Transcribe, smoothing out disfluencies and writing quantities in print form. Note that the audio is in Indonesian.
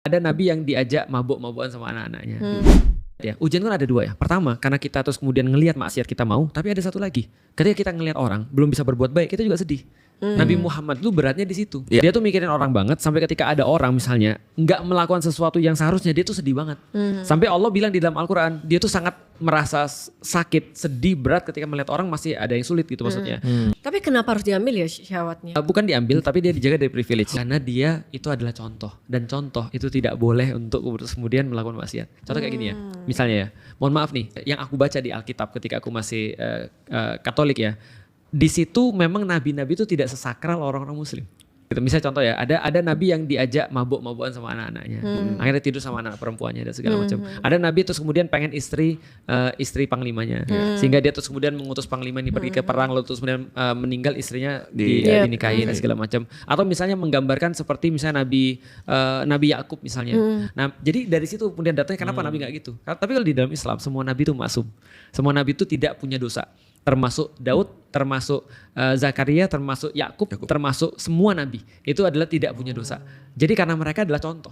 Ada nabi yang diajak mabuk-mabukan sama anak-anaknya. Ya, ujian kan ada dua ya. Pertama, karena kita terus kemudian ngelihat maksiat kita mau, tapi ada satu lagi. Ketika kita ngelihat orang belum bisa berbuat baik, kita juga sedih. Nabi Muhammad itu beratnya di situ. Yeah. Dia tuh mikirin orang banget sampai ketika ada orang misalnya nggak melakukan sesuatu yang seharusnya, dia tuh sedih banget. Sampai Allah bilang di dalam Al-Quran, dia tuh sangat merasa sakit, sedih, berat ketika melihat orang masih ada yang sulit gitu maksudnya. Tapi kenapa harus diambil ya syahwatnya? Bukan diambil, tapi dia dijaga dari privilege. Karena dia itu adalah contoh. Dan contoh itu tidak boleh untuk kemudian melakukan maksiat. Contoh kayak gini ya. Misalnya ya, mohon maaf nih, yang aku baca di Alkitab ketika aku masih Katolik ya. Di situ memang nabi-nabi itu tidak sesakral orang-orang muslim. Gitu. Misalnya contoh ya, ada nabi yang diajak mabuk-mabukan sama anak-anaknya. Akhirnya tidur sama anak perempuannya dan segala macam. Ada nabi terus kemudian pengen istri panglimanya. Sehingga dia terus kemudian mengutus panglima ini pergi ke perang, lalu terus kemudian meninggal, istrinya dinikahin dan segala macam. Atau misalnya menggambarkan seperti misalnya Nabi Yakub misalnya. Nah, jadi dari situ kemudian datanya kenapa nabi nggak gitu. Tapi kalau di dalam Islam semua nabi itu maksum. Semua nabi itu tidak punya dosa. Termasuk Daud, termasuk Zakaria, termasuk Yakub, termasuk semua nabi. Itu adalah tidak punya dosa. Jadi karena mereka adalah contoh.